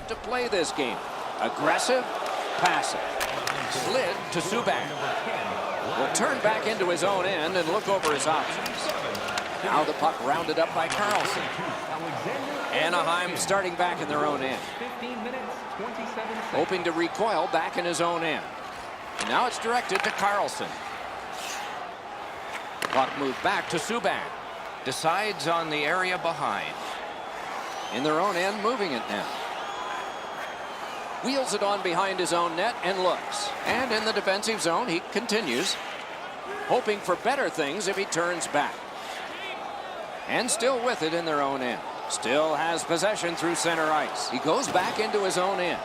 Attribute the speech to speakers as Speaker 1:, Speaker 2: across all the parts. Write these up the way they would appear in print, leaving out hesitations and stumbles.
Speaker 1: smart to play this game. Aggressive, passive. Slid to Subban. Will turn back into his own end and look over his options. Now the puck rounded up by Carlson. Anaheim starting back in their own end.
Speaker 2: 15 minutes, 27 seconds.
Speaker 1: Hoping to recoil back in his own end. And now it's directed to Carlson. Puck moved back to Subban. Decides on the area behind. In their own end, moving it now. Wheels it on behind his own net and looks. And in the defensive zone, he continues. Hoping for better things if he turns back. And still with it in their own end. Still has possession through center ice. He goes back into his own end.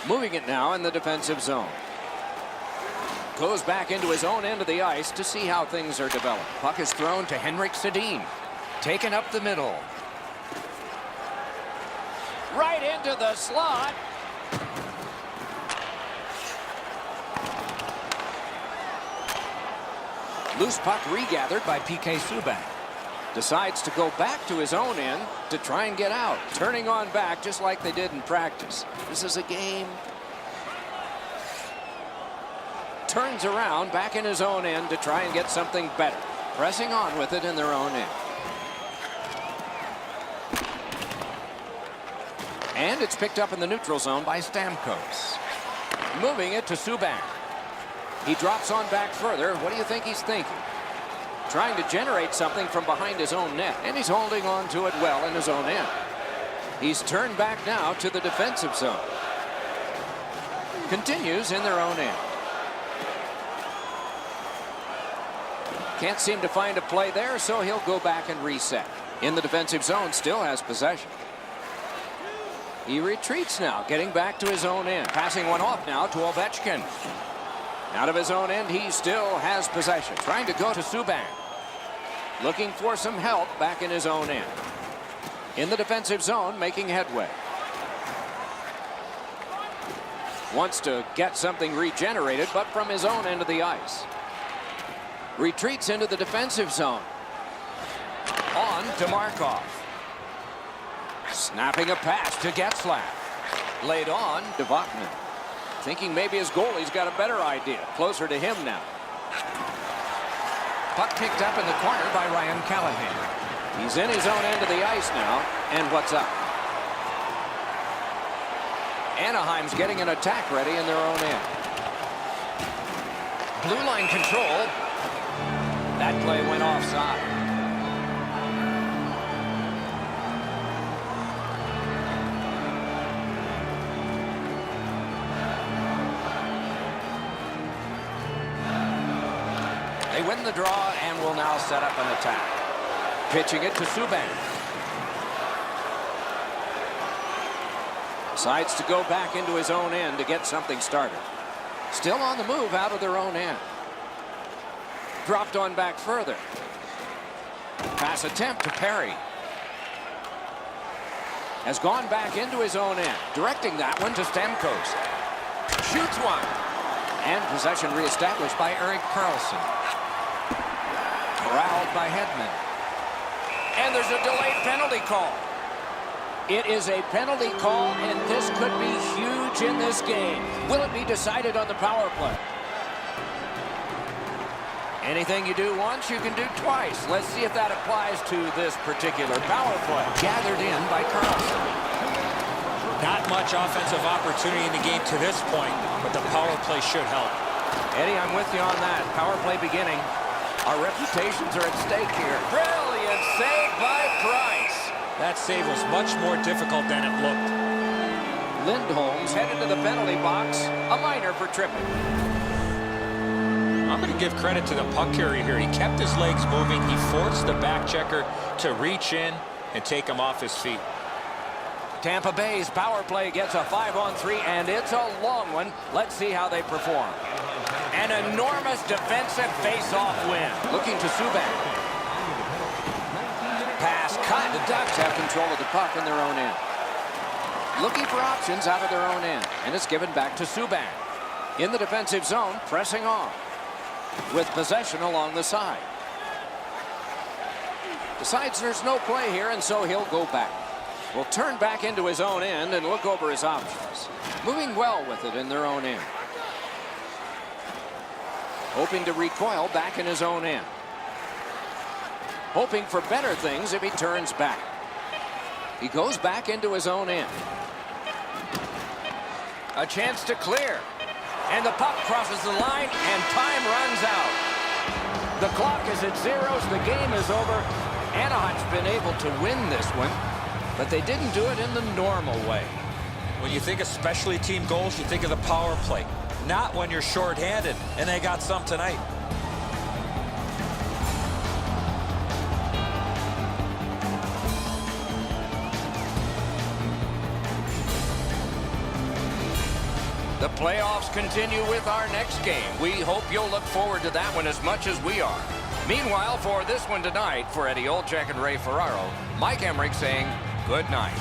Speaker 1: Moving it now in the defensive zone. Goes back into his own end of the ice to see how things are developed. Puck is thrown to Henrik Sedin. Taken up the middle. Right into the slot. Loose puck regathered by PK Subban. Decides to go back to his own end to try and get out. Turning on back just like they did in practice. This is a game. Turns around back in his own end to try and get something better. Pressing on with it in their own end. And it's picked up in the neutral zone by Stamkos. Moving it to Subban. He drops on back further. What do you think he's thinking? Trying to generate something from behind his own net. And he's holding on to it well in his own end. He's turned back now to the defensive zone. Continues in their own end. Can't seem to find a play there, so he'll go back and reset. In the defensive zone, still has possession. He retreats now, getting back to his own end. Passing one off now to Ovechkin. Out of his own end, he still has possession. Trying to go to Subban. Looking for some help back in his own end. In the defensive zone, making headway. Wants to get something regenerated, but from his own end of the ice. Retreats into the defensive zone. On to Markov. Snapping a pass to Getzlaf. Laid on to Vatanen. Thinking maybe his goalie's got a better idea. Closer to him now. Puck picked up in the corner by Ryan Callahan. He's in his own end of the ice now. And what's up? Anaheim's getting an attack ready in their own end. Blue line control. That play went offside. They win the draw and will now set up an attack. Pitching it to Subban. Decides to go back into his own end to get something started. Still on the move out of their own end. Dropped on back further. Pass attempt to Perry. Has gone back into his own end. Directing that one to Stamkos. Shoots one. And possession reestablished by Erik Karlsson. Corralled by Hedman. And there's a delayed penalty call. It is a penalty call, and this could be huge in this game. Will it be decided on the power play? Anything you do once, you can do twice. Let's see if that applies to this particular power play. Gathered in by Karlsson.
Speaker 3: Not much offensive opportunity in the game to this point, but the power play should help.
Speaker 1: Eddie, I'm with you on that. Power play beginning. Our reputations are at stake here. Brilliant save by Price.
Speaker 3: That save was much more difficult than it looked.
Speaker 1: Lindholm's headed to the penalty box. A minor for tripping.
Speaker 3: I'm going to give credit to the puck carrier here. He kept his legs moving. He forced the back checker to reach in and take him off his feet.
Speaker 1: Tampa Bay's power play gets a 5-on-3, and it's a long one. Let's see how they perform. An enormous defensive face-off win. Looking to Subban. Pass cut. The Ducks have control of the puck in their own end. Looking for options out of their own end, and it's given back to Subban. In the defensive zone, pressing on. With possession along the side. Decides there's no play here, and so he'll go back. Will turn back into his own end and look over his options. Moving well with it in their own end. Hoping to recoil back in his own end. Hoping for better things if he turns back. He goes back into his own end. A chance to clear. And the puck crosses the line, and time runs out. The clock is at zeros. The game is over. Anaheim's been able to win this one, but they didn't do it in the normal way.
Speaker 3: When you think of specialty team goals, you think of the power play. Not when you're shorthanded, and they got some tonight.
Speaker 1: The playoffs continue with our next game. We hope you'll look forward to that one as much as we are. Meanwhile, for this one tonight, for Eddie Olczyk and Ray Ferraro, Mike Emmerich saying good night.